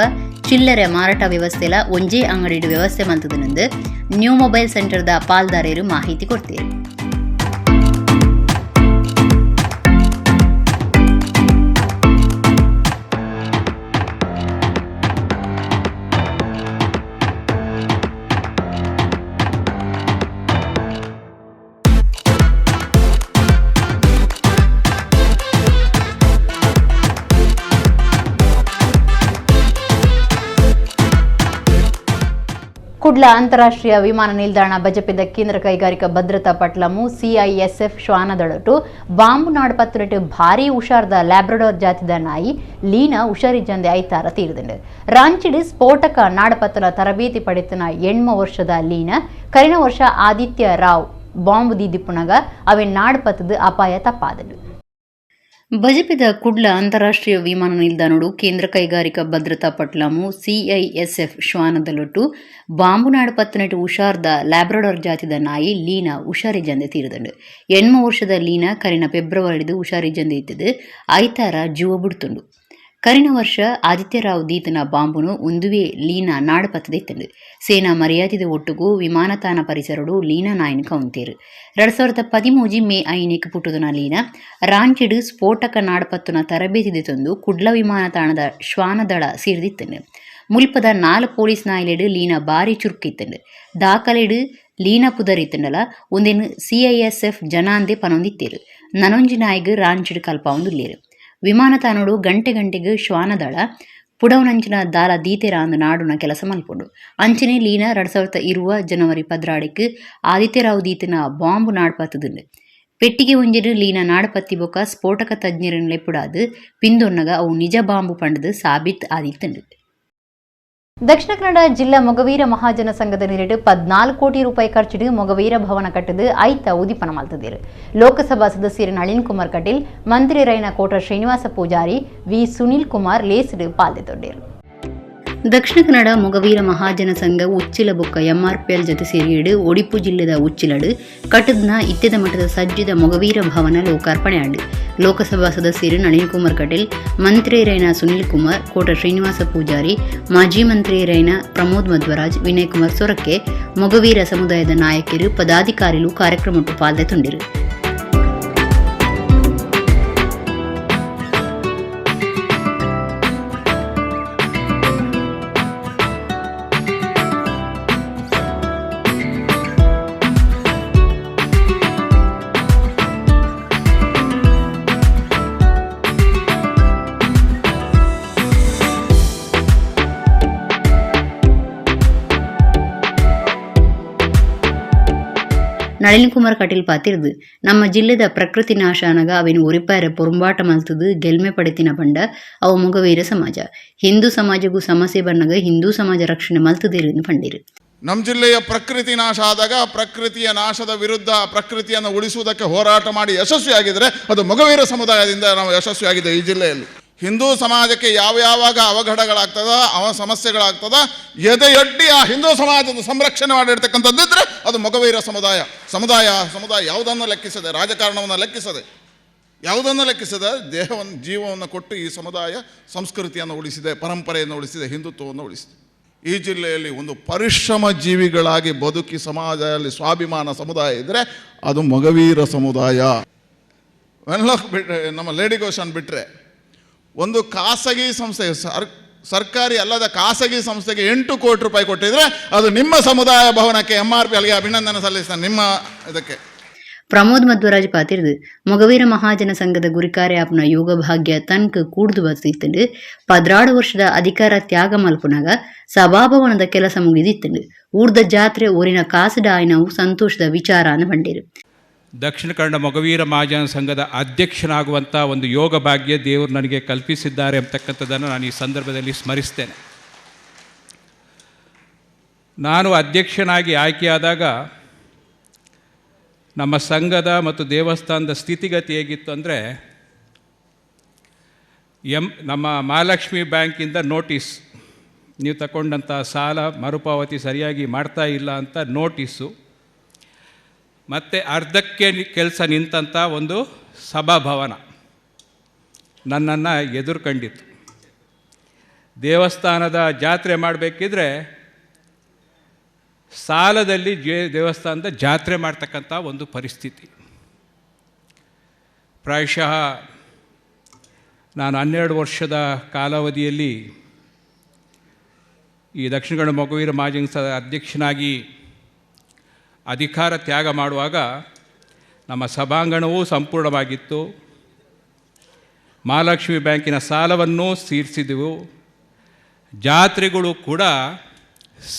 ಚಿಲ್ಲರೆ ಮಾರಾಟ ವ್ಯವಸ್ಥೆಲ ಒಂಜೇ ಅಂಗಡಿ ವ್ಯವಸ್ಥೆ ಮಂತದನೆಂದು ನ್ಯೂ ಮೊಬೈಲ್ ಸೆಂಟರ್ದ ಪಾಲ್ದಾರರು ಮಾಹಿತಿ ಕೊಡ್ತೀರಿ. ಕುಡ್ಲ ಅಂತಾರಾಷ್ಟ್ರೀಯ ವಿಮಾನ ನಿಲ್ದಾಣ ಬಜಪೆದ ಕೇಂದ್ರ ಕೈಗಾರಿಕಾ ಭದ್ರತಾ ಪಟ್ಲಮು CISF ಶ್ವಾನದೊಳಟು ಬಾಂಬು ನಾಡ್ಪತ್ತುನಟ್ಟು ಭಾರಿ ಹುಷಾರ್ದ ಲ್ಯಾಬ್ರಡೋರ್ ಜಾತಿದ ನಾಯಿ ಲೀನಾ ಹುಷಾರಿಜ್ಜಂದೆ ಐತಾರ ತೀರ್ದಂಡು. ರಾಂಚಿಡು ಸ್ಫೋಟಕ ನಾಡಪತ್ತನ ತರಬೇತಿ ಪಡೆತನ 8 ವರ್ಷದ ಲೀನಾ ಕರಿನ ವರ್ಷ ಆದಿತ್ಯ ರಾವ್ ಬಾಂಬು ದೀದಿಪ್ಪುನಗ ಅವೇ ನಾಡಪತ್ತದ ಅಪಾಯ ತಪ್ಪಾದಳು. ಬಜಪೆದ ಕುಡ್ಲ ಅಂತಾರಾಷ್ಟ್ರೀಯ ವಿಮಾನ ನಿಲ್ದಾಣಡು ಕೇಂದ್ರ ಕೈಗಾರಿಕಾ ಭದ್ರತಾ ಪಟ್ಲಮು CISF ಶ್ವಾನದಲೊಟ್ಟು ಬಾಂಬು ನಾಡಪತ್ತನಟ್ಟು ಹುಷಾರ್ದ ಲ್ಯಾಬ್ರಡೋರ್ ಜಾತಿದ ನಾಯಿ ಲೀನಾ ಹುಷಾರಿಜ್ಜಂದೆ ತೀರ್ದಂಡು. 8 ವರ್ಷದ ಲೀನಾ ಕರಿನ ಫೆಬ್ರವರಿದು ಹುಷಾರಿಜ್ಜಂದೆ ಇದ್ದದು ಐತಾರ ಜೀವ ಬಿಡ್ತುಂಡು. ಕರಿನ ವರ್ಷ ಆದಿತ್ಯರಾವ್ ದೀತನ ಬಾಂಬುನು ಒಂದುವೇ ಲೀನಾ ನಾಡಪತ್ತದ ಇತ್ತಂಡು. ಸೇನಾ ಮರ್ಯಾದಿದ ಒಟ್ಟುಗೂ ವಿಮಾನತಾಣ ಪರಿಸರಡು ಲೀನಾ ನಾಯಿನ ಕೌಂತೇರು. 2013 ಮೇ 5 ಪುಟ್ಟುದನ ಲೀನಾ ರಾಂಚಿಡು ಸ್ಫೋಟಕ ನಾಡಪತ್ತನ ತರಬೇತಿದೆ ತಂದು ಕುಡ್ಲ ವಿಮಾನತಾಣದ ಶ್ವಾನದಳ ಸೇರಿದಿತ್ತಂಡು. ಮುಲ್ಪದ 4 ಪೊಲೀಸ್ ನಾಯಿಲೆಡು ಲೀನಾ ಬಾರಿ ಚುರುಕಿತ್ತಂಡು. ದಾಖಲೆಡು ಲೀನಾ ಪುದರಿತ್ತಂಡಲ ಒಂದೇನು CISF ಜನಾಂದೆ ಪನೊಂದಿತ್ತೇರು. ನನೊಂಜಿ ನಾಯಿಗೆ ರಾಂಚಿಡು ಕಲ್ಪಾವುದುಲ್ಲೇರು. ವಿಮಾನತಾಣಡು ಗಂಟೆಗೆ ಶ್ವಾನದಳ ಪುಡವನಂಚಿನ ದಾಲ ದೀತೆರ ಅಂದು ನಾಡುನ ಕೆಲಸ ಮಲ್ಪೊಂಡು. ಅಂಚನೆ ಲೀನಾ 2020 ಜನವರಿ 16 ಆದಿತ್ಯರಾವ್ ದೀತನ ಬಾಂಬು ನಾಡ್ಪತ್ತದುಂಡು. ಪೆಟ್ಟಿಗೆ ಒಂಜೆಡು ಲೀನಾ ನಾಡಪತ್ತಿ ಬೊಕ್ಕ ಸ್ಫೋಟಕ ತಜ್ಞರನ್ನು ಲೆಪ್ಪುಡಾದು ಪಿಂದೊನ್ನಗ ಅವು ನಿಜ ಬಾಂಬು ಪಂಡದು ಸಾಬೀತ್ ಆದಿತ್ತಂಡು. ದಕ್ಷಿಣ ಕನ್ನಡ ಜಿಲ್ಲಾ ಮೊಗವೀರ ಮಹಾಜನ ಸಂಘದ ನೀರಿಟ್ಟು 14 ಕೋಟಿ ರೂಪಾಯಿ ಖರ್ಚಿಡು ಮೊಗವೀರ ಭವನ ಕಟ್ಟದು ಐತ ಉದಿಪನ ಮಲ್ತದಿರು. ಲೋಕಸಭಾ ಸದಸ್ಯರು ನಳಿನ್ ಕುಮಾರ್ ಕಟೀಲ್, ಮಂತ್ರಿ ರೈನ ಕೋಟ ಶ್ರೀನಿವಾಸ ಪೂಜಾರಿ, ವಿ ಸುನಿಲ್ ಕುಮಾರ್ ಲೇಸಡು ಪಾಲ್ದೆತೊಂಡರು. ದಕ್ಷಿಣ ಕನ್ನಡ ಮೊಗವೀರ ಮಹಾಜನ ಸಂಘ ಉಚ್ಚಿಲ ಬೊಕ್ಕ MRPL ಜೊತೆ ಸೇರಿಡು ಒಡಿಪು ಜಿಲ್ಲೆದ ಉಚ್ಚಿಲಡು ಕಟ್ಟದ್ನ ಇತ್ತೆದ ಮಟ್ಟದ ಸಜ್ಜಿದ ಮೊಗವೀರ ಭವನ ಲೋಕಾರ್ಪಣೆ ಆಡು. ಲೋಕಸಭಾ ಸದಸ್ಯರು ನಳಿನ್ ಕುಮಾರ್ ಕಟೀಲ್, ಮಂತ್ರಿ ರೈನ ಸುನಿಲ್ ಕುಮಾರ್, ಕೋಟ ಶ್ರೀನಿವಾಸ ಪೂಜಾರಿ, ಮಾಜಿ ಮಂತ್ರಿ ರೈನ ಪ್ರಮೋದ್ ಮಧ್ವರಾಜ್, ವಿನಯ್ ಕುಮಾರ್ ಸೊರಕೆ, ಮೊಗವೀರ ಸಮುದಾಯದ ನಾಯಕರು ಪದಾಧಿಕಾರಿಗಳು ಕಾರ್ಯಕ್ರಮಕ್ಕೆ ಪಾಲ್ದೆತೊಂಡರು. ನಳಿನ್ ಕುಮಾರ್ ಕಟೀಲ್ ಪಾತಿರ್ದು ನಮ್ಮ ಜಿಲ್ಲೆದ ಪ್ರಕೃತಿ ನಾಶ ಅನಗ ಅವಿನ ಉರಿಪಾಯರ ಪೊರುಂಬಾಟ ಮಲ್ತದು ಗೆಲ್ಮೆ ಪಡೆತಿನ ಬಂಡ ಅವು ಮೊಗವೀರ ಸಮಾಜ ಹಿಂದೂ ಸಮಾಜಗೂ ಸಮಸ್ಯೆ ಬನ್ನಗ ಹಿಂದೂ ಸಮಾಜ ರಕ್ಷಣೆ ಮಲ್ತದಿರು ಪಂಡಿರು. ನಮ್ಮ ಜಿಲ್ಲೆಯ ಪ್ರಕೃತಿ ನಾಶ ಆದಾಗ ಪ್ರಕೃತಿಯ ನಾಶದ ವಿರುದ್ಧ ಪ್ರಕೃತಿಯನ್ನು ಉಳಿಸುವುದಕ್ಕೆ ಹೋರಾಟ ಮಾಡಿ ಯಶಸ್ವಿಯಾಗಿದ್ದರೆ ಅದು ಮೊಗವೀರ ಸಮುದಾಯದಿಂದ ನಾವು ಯಶಸ್ವಿಯಾಗಿದೆ. ಈ ಜಿಲ್ಲೆಯಲ್ಲಿ ಹಿಂದೂ ಸಮಾಜಕ್ಕೆ ಯಾವಾಗ ಅವಘಡಗಳಾಗ್ತದ ಸಮಸ್ಯೆಗಳಾಗ್ತದ ಎದೆಯೊಡ್ಡಿ ಆ ಹಿಂದೂ ಸಮಾಜದ ಸಂರಕ್ಷಣೆ ಮಾಡಿರ್ತಕ್ಕಂಥದ್ದಿದ್ರೆ ಅದು ಮೊಗವೀರ ಸಮುದಾಯ. ಸಮುದಾಯ ಯಾವುದನ್ನು ಲೆಕ್ಕಿಸದೆ, ರಾಜಕಾರಣವನ್ನು ಲೆಕ್ಕಿಸದೆ, ಯಾವುದನ್ನು ಲೆಕ್ಕಿಸದೆ ದೇಹವನ್ನು ಜೀವವನ್ನು ಕೊಟ್ಟು ಈ ಸಮುದಾಯ ಸಂಸ್ಕೃತಿಯನ್ನು ಉಳಿಸಿದೆ, ಪರಂಪರೆಯನ್ನು ಉಳಿಸಿದೆ, ಹಿಂದುತ್ವವನ್ನು ಉಳಿಸಿದೆ. ಈ ಜಿಲ್ಲೆಯಲ್ಲಿ ಒಂದು ಪರಿಶ್ರಮ ಜೀವಿಗಳಾಗಿ ಬದುಕಿ ಸಮಾಜದಲ್ಲಿ ಸ್ವಾಭಿಮಾನ ಸಮುದಾಯ ಇದ್ದರೆ ಅದು ಮೊಗವೀರ ಸಮುದಾಯ. ವೆನ್ಲಾಕ್ ಬಿಟ್ಟರೆ, ನಮ್ಮ ಲೇಡಿ ಗೋಶನ್ ಬಿಟ್ಟರೆ ಒಂದು ಖಾಸಗಿ ಸಂಸ್ಥೆ, ಸರ್ಕಾರಿ ಅಲ್ಲದ ಖಾಸಗಿ ಸಂಸ್ಥೆಗೆ 8 ಕೋಟಿ ರೂಪಾಯಿ ಕೊಟ್ಟಿದ್ರೆ ಅದು ನಿಮ್ಮ ಸಮುದಾಯ ಭವನಕ್ಕೆ MRPLಗೆ ಅಭಿನಂದನೆ ಸಲ್ಲಿಸ್ತಾನೆ. ನಿಮ್ಮ ಇದಕ್ಕೆ ಪ್ರಮೋದ್ ಮಧ್ವರಾಜ್ ಪಾತಿರ್ದು ಮೊಗವೀರ ಮಹಾಜನ ಸಂಘದ ಗುರಿಕಾರ್ಯ ಆಪ್ನ ಯೋಗ ಭಾಗ್ಯ ತನಕ ಕೂಡ್ದು ಬಸ್ತಿತ್ತಂಡು 16 ವರ್ಷದ ಅಧಿಕಾರ ತ್ಯಾಗ ಮಲ್ಪುನಾಗ ಸಭಾಭವನದ ಕೆಲಸ ಮುಗಿದಿತ್ತಂಡು ಊರ್ದ ಜಾತ್ರೆ ಊರಿನ ಕಾಸದ ಆಯ್ನವು ಸಂತೋಷದ ವಿಚಾರ ಅನ್ನು ಬಂಡಿರು. ದಕ್ಷಿಣ ಕನ್ನಡ ಮೊಗವೀರ ಮಹಾಜನ ಸಂಘದ ಅಧ್ಯಕ್ಷನಾಗುವಂಥ ಒಂದು ಯೋಗ ಭಾಗ್ಯ ದೇವರು ನನಗೆ ಕಲ್ಪಿಸಿದ್ದಾರೆ ಅಂತಕ್ಕಂಥದ್ದನ್ನು ನಾನು ಈ ಸಂದರ್ಭದಲ್ಲಿ ಸ್ಮರಿಸ್ತೇನೆ. ನಾನು ಅಧ್ಯಕ್ಷನಾಗಿ ಆಯ್ಕೆಯಾದಾಗ ನಮ್ಮ ಸಂಘದ ಮತ್ತು ದೇವಸ್ಥಾನದ ಸ್ಥಿತಿಗತಿ ಹೇಗಿತ್ತು ಅಂದರೆ, ನಮ್ಮ ಮಹಾಲಕ್ಷ್ಮಿ ಬ್ಯಾಂಕಿಂದ ನೋಟಿಸ್, ನೀವು ತಗೊಂಡಂಥ ಸಾಲ ಮರುಪಾವತಿ ಸರಿಯಾಗಿ ಮಾಡ್ತಾ ಇಲ್ಲ ಅಂತ ನೋಟಿಸು, ಮತ್ತು ಅರ್ಧಕ್ಕೆ ಕೆಲಸ ನಿಂತಂಥ ಒಂದು ಸಭಾಭವನ ನನ್ನನ್ನು ಎದುರ್ಕೊಂಡಿತ್ತು. ದೇವಸ್ಥಾನದ ಜಾತ್ರೆ ಮಾಡಬೇಕಿದ್ರೆ ಸಾಲದಲ್ಲಿ ದೇವಸ್ಥಾನದ ಜಾತ್ರೆ ಮಾಡ್ತಕ್ಕಂಥ ಒಂದು ಪರಿಸ್ಥಿತಿ. ಪ್ರಾಯಶಃ ನಾನು 12 ವರ್ಷದ ಕಾಲಾವಧಿಯಲ್ಲಿ ಈ ದಕ್ಷಿಣ ಕನ್ನಡ ಮೊಗವೀರ ಮಹಾಜನ ಸಂಘದ ಅಧ್ಯಕ್ಷನಾಗಿ ಅಧಿಕಾರ ತ್ಯಾಗ ಮಾಡುವಾಗ ನಮ್ಮ ಸಭಾಂಗಣವೂ ಸಂಪೂರ್ಣವಾಗಿತ್ತು. ಮಹಾಲಕ್ಷ್ಮಿ ಬ್ಯಾಂಕಿನ ಸಾಲವನ್ನು ತೀರಿಸಿದೆವು. ಜಾತ್ರೆಗಳು ಕೂಡ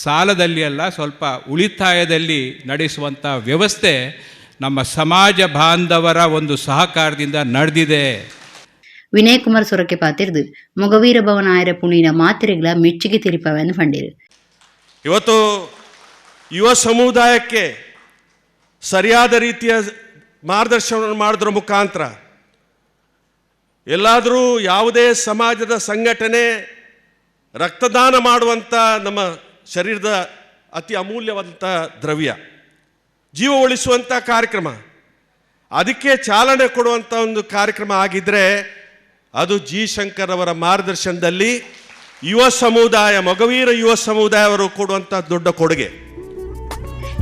ಸಾಲದಲ್ಲಿ ಅಲ್ಲ, ಸ್ವಲ್ಪ ಉಳಿತಾಯದಲ್ಲಿ ನಡೆಸುವಂಥ ವ್ಯವಸ್ಥೆ ನಮ್ಮ ಸಮಾಜ ಬಾಂಧವರ ಒಂದು ಸಹಕಾರದಿಂದ ನಡೆದಿದೆ. ವಿನಯ್ ಕುಮಾರ್ ಸೊರಕೆ ಪಾತಿರ್ದು ಮೊಗವೀರ ಭವನ ಆಯರ ಪುಣಿನ ಮಾತ್ರೆಗಳ ಮೆಚ್ಚುಗೆ ತಿರುಪವೆಂದು ಕಂಡಿರು. ಇವತ್ತು ಯುವ ಸಮುದಾಯಕ್ಕೆ ಸರಿಯಾದ ರೀತಿಯ ಮಾರ್ಗದರ್ಶನವನ್ನು ಮಾಡೋದ್ರ ಮುಖಾಂತರ ಎಲ್ಲಾದರೂ ಯಾವುದೇ ಸಮಾಜದ ಸಂಘಟನೆ ರಕ್ತದಾನ ಮಾಡುವಂಥ ನಮ್ಮ ಶರೀರದ ಅತಿ ಅಮೂಲ್ಯವಾದಂಥ ದ್ರವ್ಯ, ಜೀವ ಉಳಿಸುವಂಥ ಕಾರ್ಯಕ್ರಮ, ಅದಕ್ಕೆ ಚಾಲನೆ ಕೊಡುವಂಥ ಒಂದು ಕಾರ್ಯಕ್ರಮ ಆಗಿದ್ದರೆ ಅದು ಜಿ ಶಂಕರ್ ಅವರ ಮಾರ್ಗದರ್ಶನದಲ್ಲಿ ಯುವ ಸಮುದಾಯ, ಮೊಗವೀರ ಯುವ ಸಮುದಾಯ ಅವರು ಕೊಡುವಂಥ ದೊಡ್ಡ ಕೊಡುಗೆ.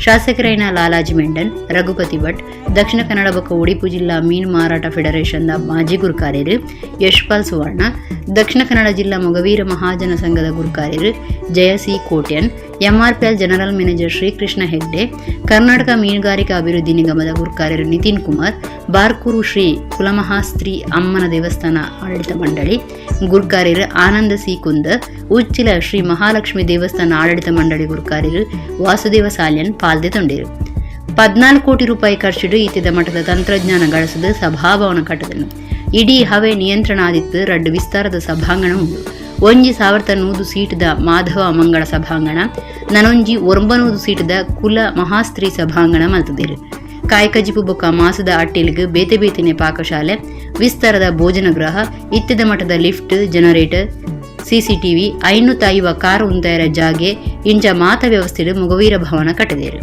ಶಾಸಕರೈನ ಲಾಲಾಜಿ ಮೆಂಡನ್, ರಘುಪತಿ ಭಟ್, ದಕ್ಷಿಣ ಕನ್ನಡ ಬೊಕ್ಕ ಉಡುಪಿ ಜಿಲ್ಲಾ ಮೀನು ಮಾರಾಟ ಫೆಡರೇಷನ್ನ ಮಾಜಿ ಗುರುಕಾರ್ಯರು ಯಶ್ಪಾಲ್ ಸುವರ್ಣ, ದಕ್ಷಿಣ ಕನ್ನಡ ಜಿಲ್ಲಾ ಮೊಗವೀರ ಮಹಾಜನ ಸಂಘದ ಗುರುಕಾರ್ಯರು Jayasi Kotian, MRPL general manager Srikrishna Hegde, Karnataka ಮೀನುಗಾರಿಕಾ ಅಭಿವೃದ್ಧಿ ನಿಗಮದ ಗುರುಕಾರ್ಯರು ನಿತಿನ್ ಕುಮಾರ್, ಬಾರ್ಕೂರು ಶ್ರೀ ಕುಲಮಹಾಸ್ತ್ರೀ ಅಮ್ಮನ ದೇವಸ್ಥಾನ ಆಡಳಿತ ಮಂಡಳಿ ಗುರುಕಾರ್ಯರು ಆನಂದ ಸಿ ಕುಂದ, ಉಚ್ಚಿಲ ಶ್ರೀ ಮಹಾಲಕ್ಷ್ಮಿ ದೇವಸ್ಥಾನ ಆಡಳಿತ ಮಂಡಳಿ ಗುರುಕಾರ್ಯರು ವಾಸುದೇವ ಸಾಲ್ಯನ್ ಪಾಲ್ದೆ ತೊಂಡಿರು. 14 ಕೋಟಿ ರೂಪಾಯಿ ಖರ್ಚಿಡು ಈತಿದ ಮಟ್ಟದ ತಂತ್ರಜ್ಞಾನ ಗಳಿಸಿದ ಸಭಾಭವನ ಕಟ್ಟದನು. ಇಡೀ ಹವೆ ನಿಯಂತ್ರಣ ಆದಿತ್ತು. 2 ವಿಸ್ತಾರದ ಸಭಾಂಗಣ ಉಂಡು. 1,100 ಸೀಟದ ಮಾಧವ ಮಂಗಳ ಸಭಾಂಗಣ, 900 ಸೀಟದ ಕುಲ ಮಹಾಸ್ತ್ರೀ ಸಭಾಂಗಣ ಮಲ್ತದಿರು. ಕಾಯಕಜಿಪು ಬೊಕ್ಕ ಮಾಸದ ಅಟ್ಟಿಲಿಗೆ ಬೇತೆ ಬೇತಿನ ಪಾಕಶಾಲೆ, ವಿಸ್ತಾರದ ಭೋಜನ ಗೃಹ, ಇತ್ತಿದ ಮಟ್ಟದ ಲಿಫ್ಟ್, ಜನರೇಟರ್, ಸಿಸಿಟಿವಿ, 550 ಕಾರು ಉಂತಾಯರ ಜಾಗೆ ಇಂಚ ಮಾತ ವ್ಯವಸ್ಥೆಡು ಮೊಗವೀರ ಭವನ ಕಟ್ಟದೇರು.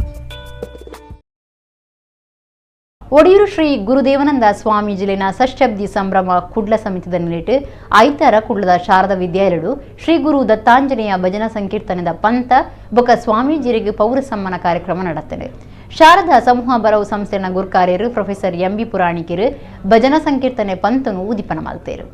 ಒಡಿಯೂರು ಶ್ರೀ ಗುರುದೇವನಂದ ಸ್ವಾಮೀಜಿಲಿನ ಷಷ್ಠಬ್ದಿ ಸಂಭ್ರಮ ಕುಡ್ಲ ಸಮಿತಿದ ನಿಲಿಟ್ಟು ಐತಾರ ಕುಡ್ಲದ ಶಾರದಾ ವಿದ್ಯಾಲಯಡು ಶ್ರೀ ಗುರು ದತ್ತಾಂಜನೇಯ ಭಜನಾ ಸಂಕೀರ್ತನದ ಪಂತ ಬೊಕ್ಕ ಸ್ವಾಮೀಜಿರಿಗೆ ಪೌರ ಸನ್ಮಾನ ಕಾರ್ಯಕ್ರಮ ನಡೆತ್ತದೆ. ಶಾರದಾ ಸಮೂಹ ಬರವು ಸಂಸ್ಥೆನ ಗುರುಕಾರ್ಯರು ಪ್ರೊಫೆಸರ್ ಎಂಬಿ ಪುರಾಣಿಕರು ಭಜನಾ ಸಂಕೀರ್ತನೆ ಪಂತನು ಉದಿಪನ ಮಲ್ತೇರು.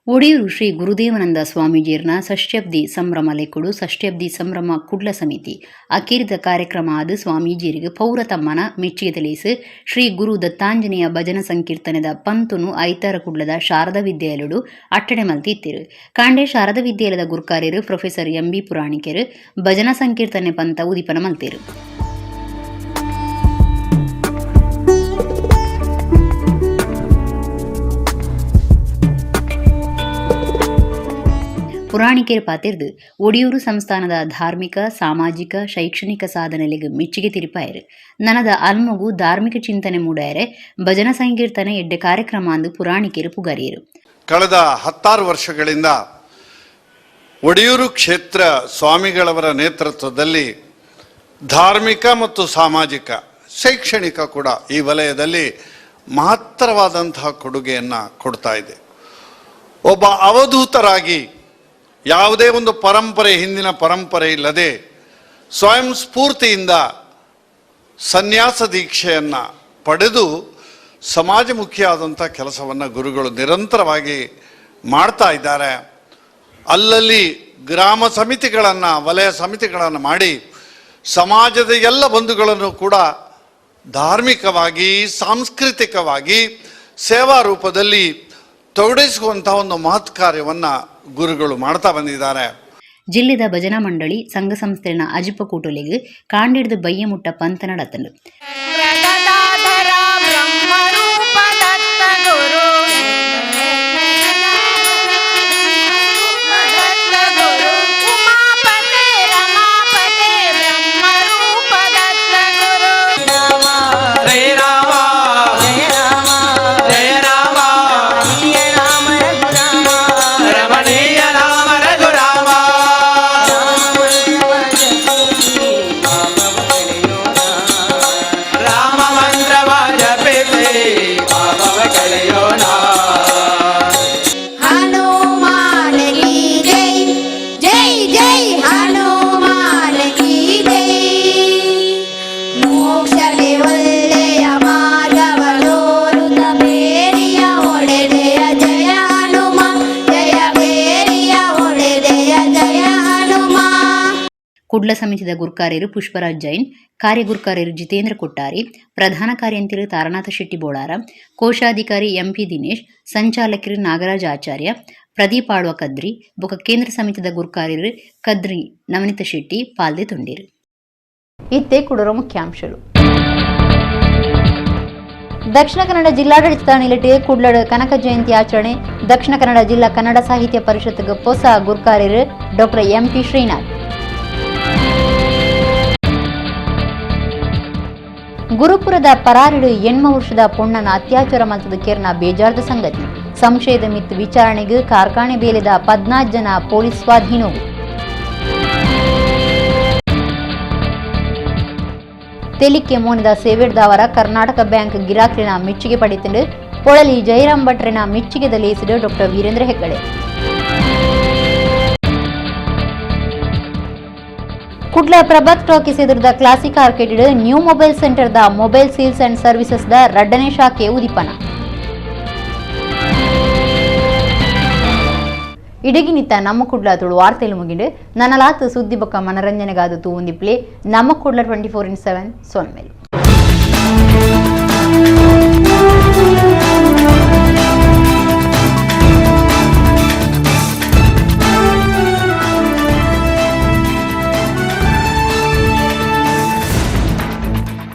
ಒಡಿಯೂರು ಶ್ರೀ ಗುರುದೇವನಂದ ಸ್ವಾಮೀಜಿಯರ್ನ ಷಷ್ಠಬ್ದಿ ಸಂಭ್ರಮ ಲೆಕ್ಕುಡು ಷಷ್ಠಬ್ದಿ ಸಂಭ್ರಮ ಕುಡ್ಲ ಸಮಿತಿ ಅಕೀರಿದ ಕಾರ್ಯಕ್ರಮ ಆದ ಸ್ವಾಮೀಜಿಯರಿಗೆ ಪೌರ ತಮ್ಮನ ಮೆಚ್ಚುಗೆ ತಿಳಿಸಿ ಶ್ರೀ ಗುರು ದತ್ತಾಂಜನೇಯ ಭಜನ ಸಂಕೀರ್ತನದ ಪಂತುನು ಐತಾರ ಕುಡ್ಲದ ಶಾರದಾ ವಿದ್ಯಾಲಯಡು ಅಟ್ಟಣೆ ಮಲ್ತಿತ್ತಿರು. ಕಾಂಡೆ ಶಾರದಾ ವಿದ್ಯಾಲಯದ ಗುರುಕಾರ್ಯರು ಪ್ರೊಫೆಸರ್ ಎಂಬಿ ಪುರಾಣಿಕರು ಭಜನಾ ಸಂಕೀರ್ತನೆ ಪಂತ ಉದಿಪನ ಮಲ್ತೇರು. ಪುರಾಣಿಕೆರ ಪಾತಿರ್ದು ಒಡಿಯೂರು ಸಂಸ್ಥಾನದ ಧಾರ್ಮಿಕ ಸಾಮಾಜಿಕ ಶೈಕ್ಷಣಿಕ ಸಾಧನೆಗಳಿಗೆ ಮೆಚ್ಚುಗೆ ತಿರುಪಾಯರು. ನನದ ಅಲ್ಮಗು ಧಾರ್ಮಿಕ ಚಿಂತನೆ ಮೂಡಾಯರೆ ಭಜನಾ ಸಂಕೀರ್ತನೆ ಎಡ್ಡೆ ಕಾರ್ಯಕ್ರಮ ಅಂದು ಪುರಾಣಿಕೆರು ಪುಗಾರಿಯರು. ಕಳೆದ 16 ವರ್ಷಗಳಿಂದ ಒಡಿಯೂರು ಕ್ಷೇತ್ರ ಸ್ವಾಮಿಗಳವರ ನೇತೃತ್ವದಲ್ಲಿ ಧಾರ್ಮಿಕ ಮತ್ತು ಸಾಮಾಜಿಕ ಶೈಕ್ಷಣಿಕ ಕೂಡ ಈ ವಲಯದಲ್ಲಿ ಮಹತ್ತರವಾದಂತಹ ಕೊಡುಗೆಯನ್ನು ಕೊಡ್ತಾ ಇದೆ. ಒಬ್ಬ ಅವಧೂತರಾಗಿ ಯಾವುದೇ ಒಂದು ಪರಂಪರೆ, ಹಿಂದಿನ ಪರಂಪರೆ ಇಲ್ಲದೆ ಸ್ವಯಂ ಸ್ಫೂರ್ತಿಯಿಂದ ಸನ್ಯಾಸ ದೀಕ್ಷೆಯನ್ನು ಪಡೆದು ಸಮಾಜಮುಖಿಯಾದಂಥ ಕೆಲಸವನ್ನು ಗುರುಗಳು ನಿರಂತರವಾಗಿ ಮಾಡ್ತಾ ಇದ್ದಾರೆ. ಅಲ್ಲಲ್ಲಿ ಗ್ರಾಮ ಸಮಿತಿಗಳನ್ನು, ವಲಯ ಸಮಿತಿಗಳನ್ನು ಮಾಡಿ ಸಮಾಜದ ಎಲ್ಲ ಬಂಧುಗಳನ್ನು ಕೂಡ ಧಾರ್ಮಿಕವಾಗಿ ಸಾಂಸ್ಕೃತಿಕವಾಗಿ ಸೇವಾ ರೂಪದಲ್ಲಿ ತೊಡಗಿಸುವಂಥ ಒಂದು ಮಹತ್ ಕಾರ್ಯವನ್ನು ಗುರುಗಳು ಮಾಡ್ತಾ ಬಂದಿದ್ದಾರೆ. ಜಿಲ್ಲೆದ ಭಜನಾ ಮಂಡಳಿ ಸಂಘ ಸಂಸ್ಥೆನ ಅಜಿಪ ಕೂಟೋಲಿಗೆ ಕಾಂಡಿಡ್ದು ಬಯ್ಯ ಮುಟ್ಟ ಪಂತ ನಡತನು. ರಾಮ ಕುಡ್ಲ ಸಮಿತಿದ ಗುರ್ಕಾರ್ಯರು ಪುಷ್ಪರಾಜ್ ಜೈನ್, ಕಾರ್ಯಗುರ್ಕಾರ್ಯರು ಜಿತೇಂದ್ರ ಕೊಟ್ಟಾರಿ, ಪ್ರಧಾನ ಕಾರ್ಯಂತಿರು ತಾರನಾಥ ಶೆಟ್ಟಿ ಬೋಳಾರ, ಕೋಶಾಧಿಕಾರಿ ಎಂಪಿ ದಿನೇಶ್, ಸಂಚಾಲಕರು ನಾಗರಾಜ್ ಆಚಾರ್ಯ, ಪ್ರದೀಪ್ ಆಳ್ವ ಕದ್ರಿ ಬೊಕ ಕೇಂದ್ರ ಸಮಿತಿದ ಗುರ್ಕಾರ್ಯರು ಕದ್ರಿ ನವನಿತ ಶೆಟ್ಟಿ ಪಾಲ್ದೆ ತುಂಡಿರು. ಇತ್ತೆ ಕುಡರ ಮುಖ್ಯಾಂಶಗಳು. ದಕ್ಷಿಣ ಕನ್ನಡ ಜಿಲ್ಲಾಡಳಿತ ನಿಲಟೆ ಕುಡ್ಲಡ್ ಕನಕ ಜಯಂತಿ ಆಚರಣೆ. ದಕ್ಷಿಣ ಕನ್ನಡ ಜಿಲ್ಲಾ ಕನ್ನಡ ಸಾಹಿತ್ಯ ಪರಿಷತ್ಗೆ ಹೊಸ ಗುರ್ಕಾರ್ಯರು ಡಾಕ್ಟರ್ ಎಂಪಿ ಶ್ರೀನಾಥ್. ಗುರುಪುರದ ಪರಾರಿಡು 8 ವರ್ಷದ ಪೊಣ್ಣನ ಅತ್ಯಾಚಾರ ಮಲ್ತದ ಕೇರ್ನ ಬೇಜಾರದ ಸಂಗತಿ. ಸಂಶಯದ ಮಿತ್ ವಿಚಾರಣೆಗೆ ಕಾರ್ಖಾನೆ ಬೇಲೆದ 14 ಜನ ಪೊಲೀಸ್ ಸ್ವಾಧೀನವು. ತೆಲಿಕ್ಕೆ ಮೋನಿದ ಸೇವೆಡ್ದವರ ಕರ್ನಾಟಕ ಬ್ಯಾಂಕ್ ಗಿರಾಕಿನ ಮೆಚ್ಚುಗೆ ಪಡೆತಂಡು ಪೊಳಲಿ ಜಯರಾಮ್ ಭಟ್ರನ ಮೆಚ್ಚುಗೆ ಲೇಸಿದ ಡಾಕ್ಟರ್ ವೀರೇಂದ್ರ ಹೆಗ್ಗಡೆ. ಕುಡ್ಲ ಪ್ರಭಾತ್ ಟಾಕೀಸ್ ಎದುರದ classic arcade new mobile centre ದ ಮೊಬೈಲ್ ಸೇಲ್ಸ್ ಅಂಡ್ ಸರ್ವಿಸಸ್ ದ ರಡ್ಡನೇ ಶಾಖೆ ಉದಿಪನ. ಇಡಗಿನಿತ್ತ ನಮ್ಮ ಕುಡ್ಲ ತುಳು ವಾರ್ತೆಲು ಮುಗಿಂಡು ನನಲಾತ್ ಸುದ್ದಿ ಬೊಕ್ಕ ಮನರಂಜನೆಗಾದ ತೂಂದಿಪ್ಲೆ ನಮ್ಮ ಕುಡ್ಲ 24/7 ಸೊನ್ಮೇಲು.